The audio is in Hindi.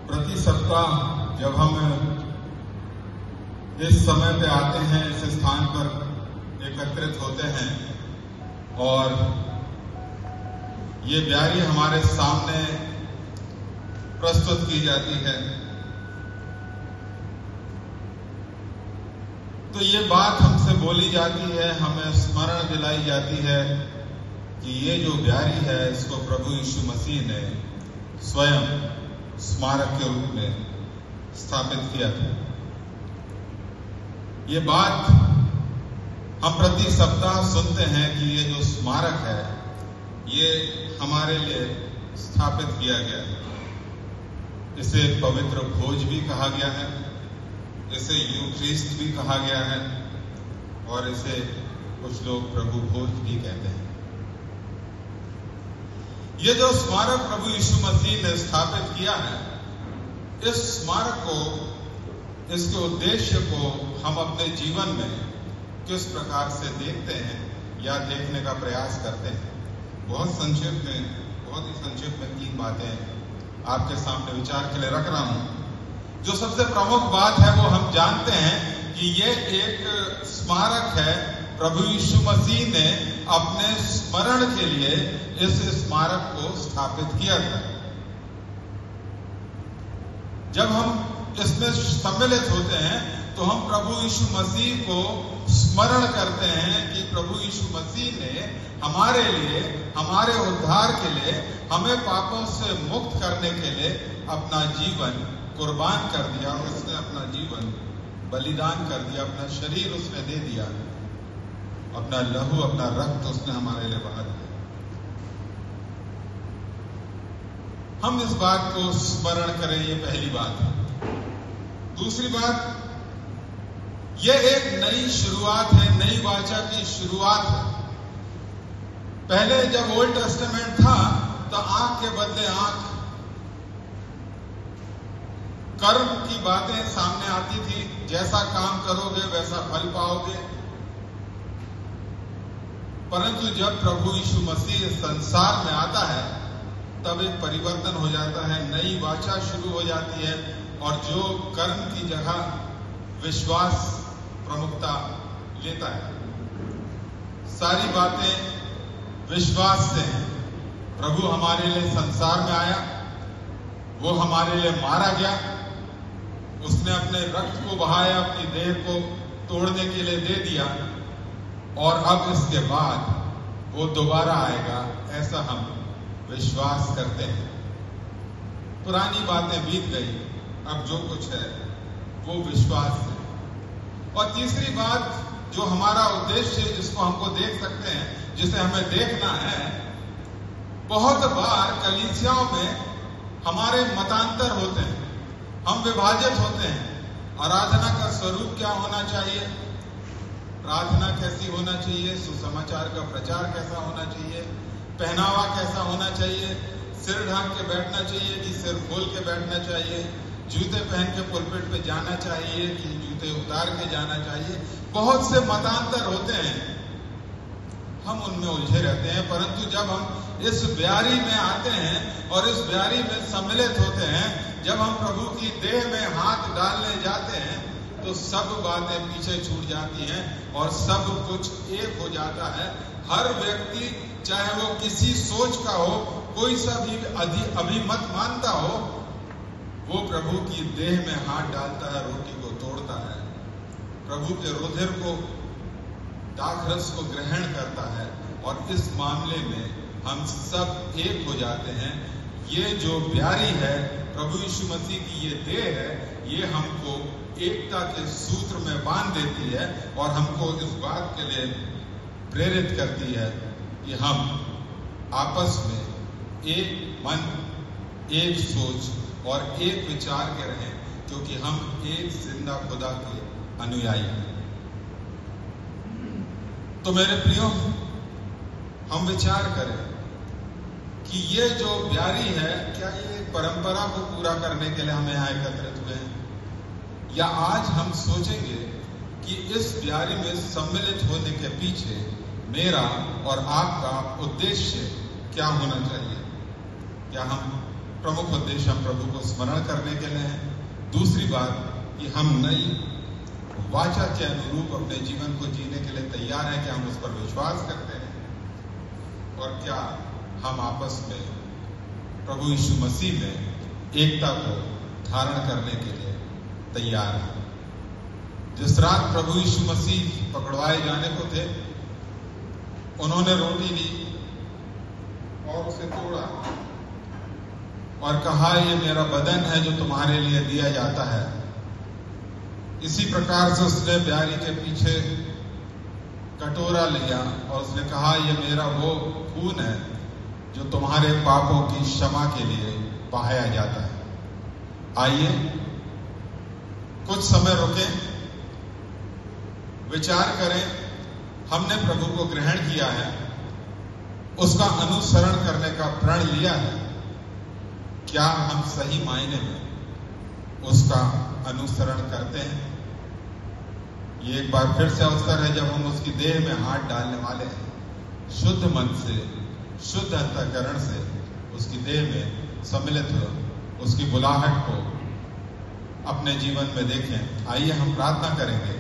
प्रति सप्ताह जब हम इस समय पे आते हैं, इस स्थान पर एकत्रित होते हैं और ये ब्यारी हमारे सामने प्रस्तुत की जाती है, तो ये बात हमसे बोली जाती है, हमें स्मरण दिलाई जाती है कि ये जो ब्यारी है इसको प्रभु यीशु मसीह ने स्वयं स्मारक के रूप में स्थापित किया था। ये बात हम प्रति सप्ताह सुनते हैं कि ये जो स्मारक है ये हमारे लिए स्थापित किया गया है। इसे पवित्र भोज भी कहा गया है, इसे यूक्रिस्ट भी कहा गया है और इसे कुछ लोग प्रभु भोज भी कहते हैं। ये जो स्मारक प्रभु यीशु मसीह ने स्थापित किया है, इस स्मारक को, इसके उद्देश्य को हम अपने जीवन में किस प्रकार से देखते हैं या देखने का प्रयास करते हैं। बहुत ही संक्षेप में 3 बातें आपके सामने विचार के लिए रख रहा हूं। जो सबसे प्रमुख बात है वो हम जानते हैं कि ये एक स्मारक है, प्रभु यीशु मसीह ने अपने स्मरण के लिए इस स्मारक को स्थापित किया था। जब हम इसमें सम्मिलित होते हैं तो हम प्रभु यीशु मसीह को स्मरण करते हैं कि प्रभु यीशु मसीह ने हमारे लिए, हमारे उद्धार के लिए, हमें पापों से मुक्त करने के लिए अपना जीवन कुर्बान कर दिया। उसने अपना जीवन बलिदान कर दिया, अपना शरीर उसने दे दिया, अपना लहू, अपना रक्त उसने हमारे लिए बहा दिया। हम इस बात को स्मरण करें, ये पहली बात है। दूसरी बात, ये एक नई शुरुआत है, नई वाचा की शुरुआत है। पहले जब ओल्ड टेस्टामेंट था तो आंख के बदले आंख, कर्म की बातें सामने आती थी, जैसा काम करोगे वैसा फल पाओगे। परंतु जब प्रभु यीशु मसीह संसार में आता है तब एक परिवर्तन हो जाता है, नई वाचा शुरू हो जाती है और जो कर्म की जगह विश्वास प्रमुखता लेता है। सारी बातें विश्वास से हैं। प्रभु हमारे लिए संसार में आया, वो हमारे लिए मारा गया, उसने अपने रक्त को बहाया, अपनी देह को तोड़ने के लिए दे दिया और अब इसके बाद वो दोबारा आएगा, ऐसा हम विश्वास करते हैं। पुरानी बातें बीत गई, अब जो कुछ है वो विश्वास है। और तीसरी बात, जो हमारा उद्देश्य, जिसको हमको देख सकते हैं, जिसे हमें देखना है, बहुत बार कलीसियाओं में हमारे मतांतर होते हैं, हम विभाजित होते हैं। आराधना का स्वरूप क्या होना चाहिए, प्रार्थना कैसी होना चाहिए, सुसमाचार का प्रचार कैसा होना चाहिए, पहनावा कैसा होना चाहिए, सिर ढांक के बैठना चाहिए कि सिर खोल के बैठना चाहिए, जूते पहन के पुलपिट पे जाना चाहिए कि जूते उतार के जाना चाहिए। बहुत से मतांतर होते हैं, हम उनमें उलझे रहते हैं। परंतु जब हम इस ब्यारी में आते हैं और इस ब्यारी में सम्मिलित होते हैं, जब हम प्रभु की देह में हाथ डालने जाते हैं, तो सब बातें पीछे छूट जाती हैं और सब कुछ एक हो जाता है। हर व्यक्ति, चाहे वो किसी सोच का हो, कोई सा भी अभिमत मानता हो, वो प्रभु की देह में हाथ डालता है, रोटी को तोड़ता है, प्रभु के रुधिर को, दाखरस को ग्रहण करता है और इस मामले में हम सब एक हो जाते हैं। ये जो ब्यारी है, प्रभु यीशु मसीह की ये देह है, ये हमको एकता के सूत्र में बांध देती है और हमको इस बात के लिए प्रेरित करती है कि हम आपस में एक मन, एक सोच और एक विचार के रहें, क्योंकि हम एक जिंदा खुदा के अनुयायी हैं। तो मेरे प्रियो, हम विचार करें कि ये जो ब्यारी है, क्या ये परंपरा को पूरा करने के लिए हम यहाँ एकत्रित हुए हैं, या आज हम सोचेंगे कि इस ब्यारी में सम्मिलित होने के पीछे मेरा और आपका उद्देश्य क्या होना चाहिए। क्या हम प्रमुख उद्देश्य हम प्रभु को स्मरण करने के लिए है। दूसरी बात कि हम नई वाचा के अनुरूप अपने जीवन को जीने के लिए तैयार हैं, क्या हम उस पर विश्वास करते हैं और क्या हम आपस में प्रभु यीशु मसीह में एकता को धारण करने के लिए तैयार हैं। जिस रात प्रभु यीशु मसीह पकड़वाए जाने को थे, उन्होंने रोटी ली और उसे तोड़ा और कहा, ये मेरा बदन है जो तुम्हारे लिए दिया जाता है। इसी प्रकार से उसने ब्यारी के पीछे कटोरा लिया और उसने कहा, ये मेरा वो खून है जो तुम्हारे पापों की क्षमा के लिए बहाया जाता है। आइए कुछ समय रुकें, विचार करें, हमने प्रभु को ग्रहण किया है, उसका अनुसरण करने का प्रण लिया है, क्या हम सही मायने में उसका अनुसरण करते हैं? ये एक बार फिर से अवसर है जब हम उसकी देह में हाथ डालने वाले हैं। शुद्ध मन से, शुद्ध अंतःकरण से उसकी देह में सम्मिलित हो उसकी बुलाहट को अपने जीवन में देखें। आइए हम प्रार्थना करेंगे